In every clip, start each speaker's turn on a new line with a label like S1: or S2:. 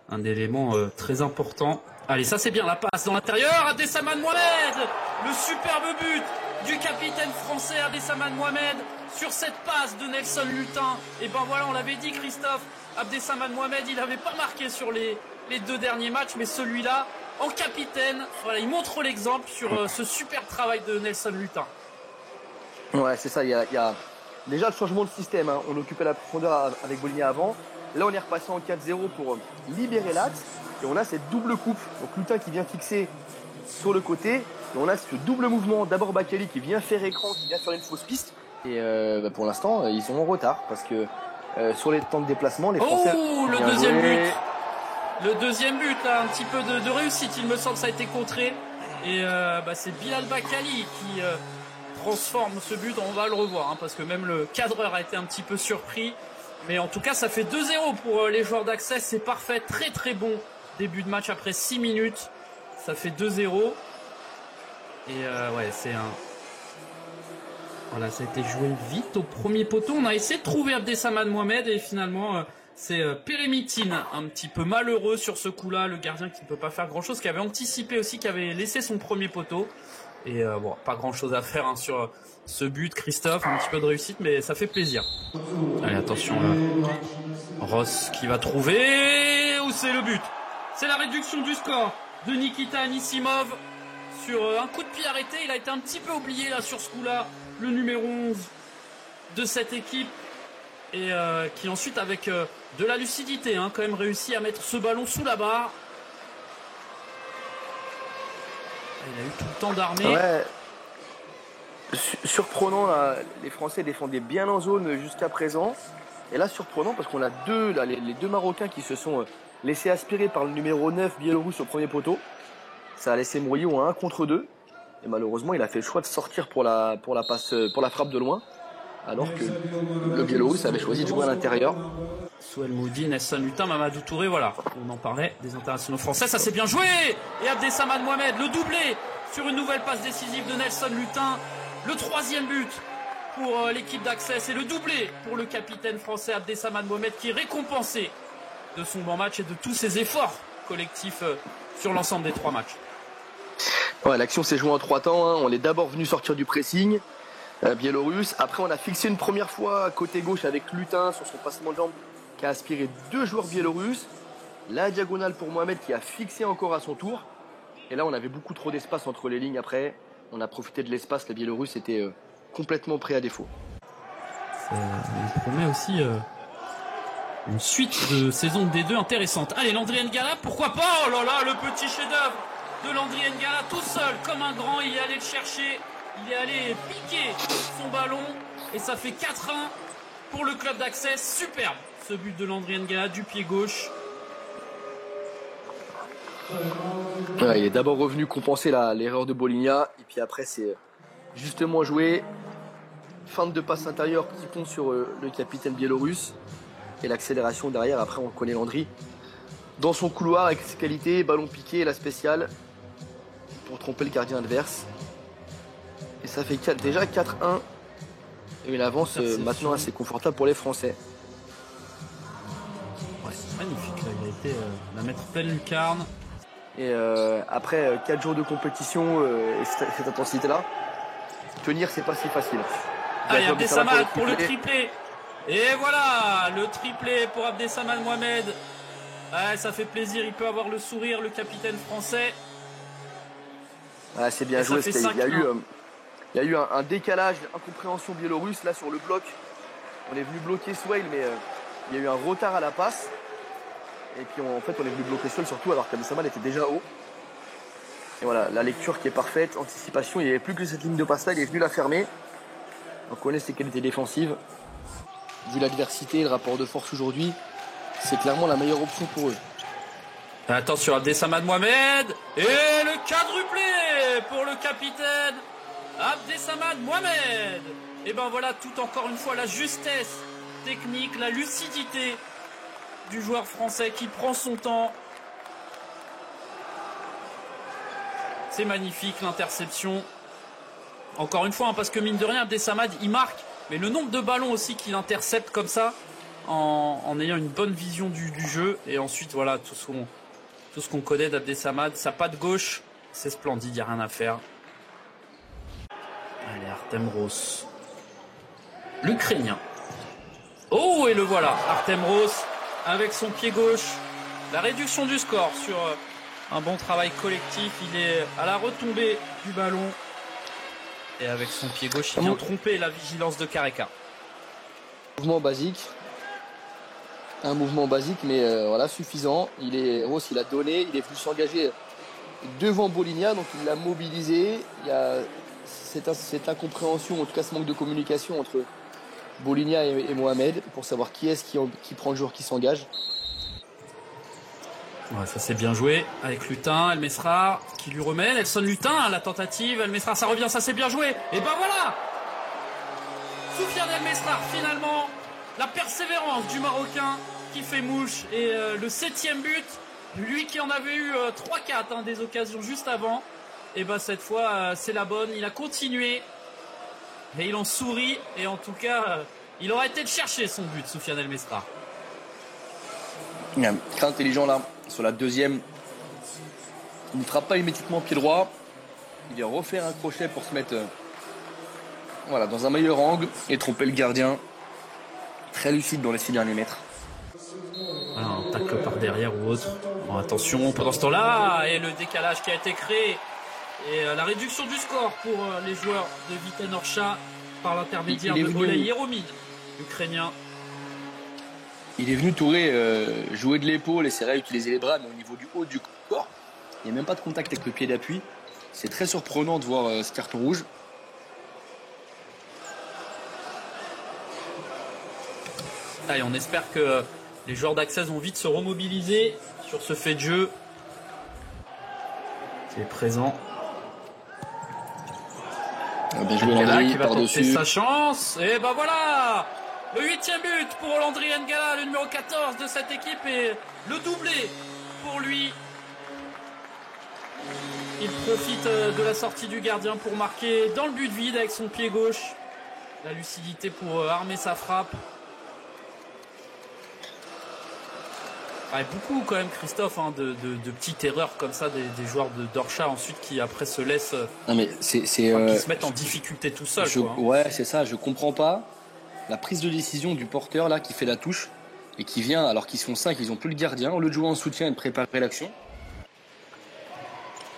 S1: un élément très important. Allez, ça c'est bien, la passe dans l'intérieur, Abdessamad Mohamed, le superbe but du capitaine français Abdessamad Mohamed sur cette passe de Nelson Lutin. Et ben voilà, on l'avait dit Christophe, Abdessamad Mohamed, il n'avait pas marqué sur les 2 derniers matchs, mais celui-là, en capitaine, voilà, il montre l'exemple sur ce super travail de Nelson Lutin.
S2: Ouais, c'est ça, il y a déjà le changement de système, hein. On occupait la profondeur avec Boligna avant. Là, on est repassé en 4-0 pour libérer l'axe. Et on a cette double coupe. Donc Lutin qui vient fixer sur le côté. Et on a ce double mouvement. D'abord Bakali qui vient faire écran, qui vient faire une fausse piste. Et pour l'instant, ils sont en retard. Parce que sur les temps de déplacement, les Français...
S1: Oh, le deuxième but. Le deuxième but, là, un petit peu de réussite. Il me semble ça a été contré. Et c'est Bilal Bakali qui transforme ce but. On va le revoir. Hein, parce que même le cadreur a été un petit peu surpris. Mais en tout cas, ça fait 2-0 pour les joueurs d'Access. C'est parfait. Très très bon début de match après 6 minutes. Ça fait 2-0. Et c'est un... Voilà, ça a été joué vite au premier poteau. On a essayé de trouver Abdessamad Mohamed. Et finalement, c'est Pérémitine, un petit peu malheureux sur ce coup-là. Le gardien qui ne peut pas faire grand-chose. Qui avait anticipé aussi, qui avait laissé son premier poteau. Et pas grand-chose à faire sur... ce but, Christophe, un petit peu de réussite, mais ça fait plaisir. Allez, attention là. Ross qui va trouver. Où c'est le but? C'est la réduction du score de Nikita Anisimov sur un coup de pied arrêté. Il a été un petit peu oublié là sur ce coup-là, le numéro 11 de cette équipe. Et qui ensuite, avec de la lucidité, quand même réussi à mettre ce ballon sous la barre. Il a eu tout le temps d'armer.
S2: Ouais. Surprenant, là, les Français défendaient bien en zone jusqu'à présent. Et là, surprenant parce qu'on a les deux Marocains qui se sont laissés aspirer par le numéro 9 biélorusse au premier poteau. Ça a laissé Mouillot à 1 contre 2. Et malheureusement, il a fait le choix de sortir pour la frappe de loin. Alors que le Biélorusse avait choisi de jouer à l'intérieur.
S1: Souel Moudi, Nelson Lutin, Mamadou Touré, voilà. On en parlait des internationaux français. Ça s'est bien joué. Et Abdessamad Mohamed, le doublé sur une nouvelle passe décisive de Nelson Lutin. Le 3e but pour l'équipe d'Access et le doublé pour le capitaine français Abdessamad Mohamed qui est récompensé de son bon match et de tous ses efforts collectifs sur l'ensemble des 3 matchs.
S2: Ouais, l'action s'est jouée en 3 temps. On est d'abord venu sortir du pressing biélorusse. Après, on a fixé une première fois côté gauche avec Lutin sur son passement de jambe qui a aspiré 2 joueurs biélorusses. La diagonale pour Mohamed qui a fixé encore à son tour. Et là, on avait beaucoup trop d'espace entre les lignes après. On a profité de l'espace, les Biélorusses étaient complètement prêts à défaut.
S1: Il promet aussi une suite de saison de D2 intéressante. Allez, Landry N'Gala, pourquoi pas? Oh là là, le petit chef-d'œuvre de Landry N'Gala, tout seul, comme un grand, il est allé le chercher, il est allé piquer son ballon, et ça fait 4-1 pour le club d'Access. Superbe, ce but de Landry N'Gala du pied gauche.
S2: Ouais, il est d'abord revenu compenser l'erreur de Boligna, et puis après c'est justement joué. Fin de passe intérieure qui tombe sur le capitaine biélorusse, et l'accélération derrière. Après on connaît Landry dans son couloir avec ses qualités, ballon piqué et la spéciale pour tromper le gardien adverse. Et ça fait déjà 4-1 et une avance maintenant assez confortable pour les Français.
S1: Ouais, c'est magnifique là. Il a été la mettre pleine lucarne.
S2: Et après 4 jours de compétition et cette intensité-là, tenir c'est pas si facile.
S1: Allez, Abdessamad pour le triplé. Et voilà, le triplé pour Abdessamad Mohamed. Ouais, ça fait plaisir, il peut avoir le sourire, le capitaine français.
S2: Ouais, c'est bien joué. Il y a eu un décalage, une incompréhension biélorusse là sur le bloc. On est venu bloquer Souel, mais il y a eu un retard à la passe. Et puis en fait, on est venu bloquer Souel surtout alors qu'Abdessamad était déjà haut. Et voilà, la lecture qui est parfaite, anticipation. Il n'y avait plus que cette ligne de passe là, il est venu la fermer. On connaît ses qualités défensives. Vu l'adversité et le rapport de force aujourd'hui, c'est clairement la meilleure option pour eux.
S1: Attention, Abdessamad Mohamed. Et le quadruplé pour le capitaine Abdessamad Mohamed. Et ben voilà, tout encore une fois la justesse technique, la lucidité du joueur français qui prend son temps. C'est magnifique l'interception. Encore une fois, parce que mine de rien, Abdessamad il marque, mais le nombre de ballons aussi qu'il intercepte comme ça, en ayant une bonne vision du jeu. Et ensuite, voilà, tout ce qu'on connaît d'Abdesamad. Sa patte gauche, c'est splendide, il n'y a rien à faire. Allez, Artem Rose. L'Ukrainien. Oh, et le voilà, Artem Rose avec son pied gauche. La réduction du score sur un bon travail collectif. Il est à la retombée du ballon. Et avec son pied gauche, il vient tromper la vigilance de Kareka.
S2: Mouvement basique. Un mouvement basique, mais voilà, suffisant. Rose, il a donné, il est venu s'engager devant Boligna, donc il l'a mobilisé. Il y a cette incompréhension, en tout cas ce manque de communication entre Boligna et Mohamed pour savoir qui est-ce qui prend le joueur qui s'engage.
S1: Ouais, ça c'est bien joué avec Lutin, El Mesrar qui lui remet, Nelson Lutin, la tentative, El Mesrar, ça revient, ça c'est bien joué. Et ben voilà, Soufiane El Mesrar, finalement, la persévérance du Marocain qui fait mouche et le 7e but, lui qui en avait eu 3-4 des occasions juste avant. Et ben cette fois c'est la bonne, il a continué et il en sourit et en tout cas il aurait été de chercher son but, Soufiane El Mesrar.
S2: Il est très intelligent là, sur la deuxième. Il ne frappe pas immédiatement pied droit. Il vient refaire un crochet pour se mettre dans un meilleur angle et tromper le gardien. Très lucide dans les 6 derniers mètres.
S1: Voilà, un tacle par derrière ou autre. Bon, attention pendant ce temps-là, et le décalage qui a été créé. Et la réduction du score pour les joueurs de Vitesse Orcha par l'intermédiaire de Oleh Yeromine, l'Ukrainien.
S2: Il est venu Touré jouer de l'épaule et c'est vrai utiliser les bras, mais au niveau du haut du corps, il n'y a même pas de contact avec le pied d'appui. C'est très surprenant de voir ce carton rouge.
S1: Allez, on espère que les joueurs d'Access vont vite se remobiliser sur ce fait de jeu qui est présent.
S2: Bien joué Landry,
S1: qui va tenter sa chance. Et ben voilà, le 8e but pour Landry N'Gala, le numéro 14 de cette équipe, et le doublé pour lui. Il profite de la sortie du gardien pour marquer dans le but vide avec son pied gauche. La lucidité pour armer sa frappe. Ouais, beaucoup quand même, Christophe, de petites erreurs comme ça des joueurs d'Orcha ensuite qui après se laissent qui se mettent en difficulté tout seul.
S2: Ouais, c'est ça, je comprends pas la prise de décision du porteur là qui fait la touche et qui vient alors qu'ils sont 5, ils ont plus le gardien, au lieu de jouer en soutien et de préparer l'action.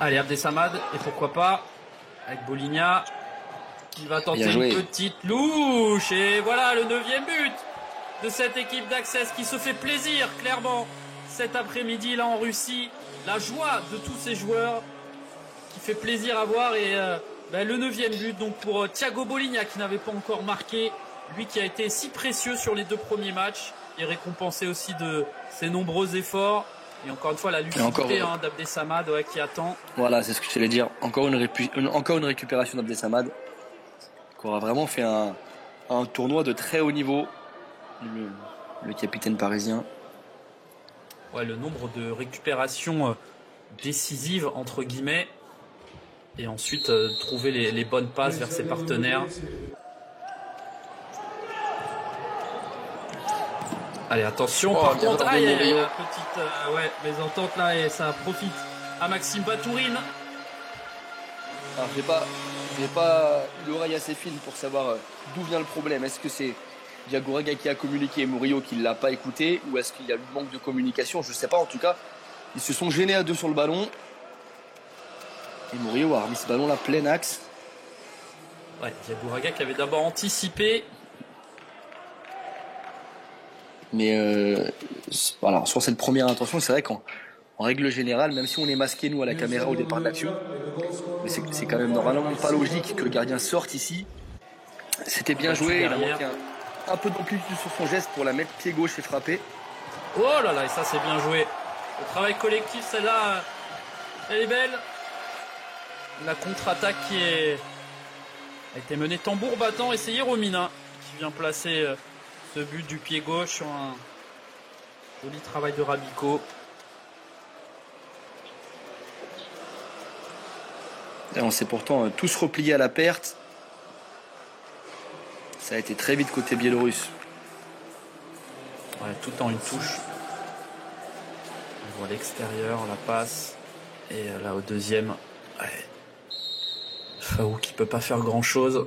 S1: Allez, Abdesamad, et pourquoi pas avec Boligna qui va tenter une petite louche, et voilà le 9e but de cette équipe d'Access qui se fait plaisir clairement cet après-midi là en Russie. La joie de tous ces joueurs qui fait plaisir à voir, et le 9e but donc pour Thiago Boligna qui n'avait pas encore marqué, lui qui a été si précieux sur les 2 premiers matchs et récompensé aussi de ses nombreux efforts. Et encore une fois la lucidité d'Abdesamad qui attend. Voilà, c'est ce que j'allais dire, encore une récupération d'Abdesamad qui aura vraiment fait un tournoi de très haut niveau. Le capitaine parisien. Ouais, le nombre de récupérations décisives entre guillemets, et ensuite trouver les bonnes passes vers ses partenaires. Allez, attention, par contre, il y a une petite mésentente là et ça profite à Maxime Batourine. Alors j'ai pas l'oreille assez fine pour savoir d'où vient le problème. Est-ce que c'est Diagouraga qui a communiqué et Murillo qui ne l'a pas écouté, ou est-ce qu'il y a eu manque de communication? Je ne sais pas, en tout cas ils se sont gênés à 2 sur le ballon et Murillo a remis ce ballon là plein axe. Ouais, Diagouraga qui avait d'abord anticipé, mais voilà, sur cette première intention, c'est vrai qu'en règle générale, même si on est masqué nous à la caméra au départ de l'action, mais c'est quand même normalement pas logique que le gardien sorte ici. C'était bien joué, il a manqué un peu d'amplitude sur son geste pour la mettre pied gauche et frapper. Oh là là, et ça c'est bien joué. Le travail collectif, celle-là, elle est belle. La contre-attaque a été menée tambour battant, et c'est Yeromina qui vient placer ce but du pied gauche sur un joli travail de Rabico. Et on s'est pourtant tous repliés à la perte. Ça a été très vite côté biélorusse. Ouais, tout en une touche. On voit l'extérieur, la passe. Et là au deuxième, ouais. Faou qui peut pas faire grand chose.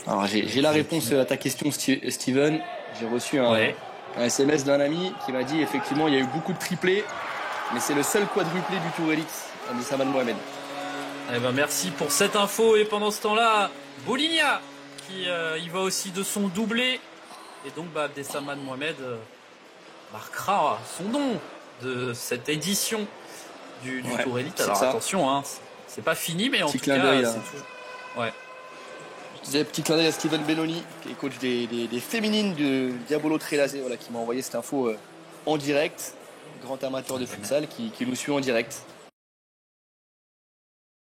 S2: Alors j'ai la réponse à ta question, Steven. J'ai reçu un SMS d'un ami qui m'a dit effectivement il y a eu beaucoup de triplés, mais c'est le seul quadruplé du Tour Elite, Abdessamad Mohamed.
S1: Eh ben merci pour cette info. Et pendant ce temps-là, Bouligna qui y va aussi de son doublé. Et donc Abdessamad Mohamed marquera son nom de cette édition du Tour Elite. Alors attention, hein, c'est pas fini, mais en tout cas, c'est toujours... Ouais.
S2: Je disais petit clin d'œil à Steven Belloni, qui est coach des féminines de Diabolo Trelazé, voilà, qui m'a envoyé cette info en direct. Grand amateur de futsal qui nous suit en direct.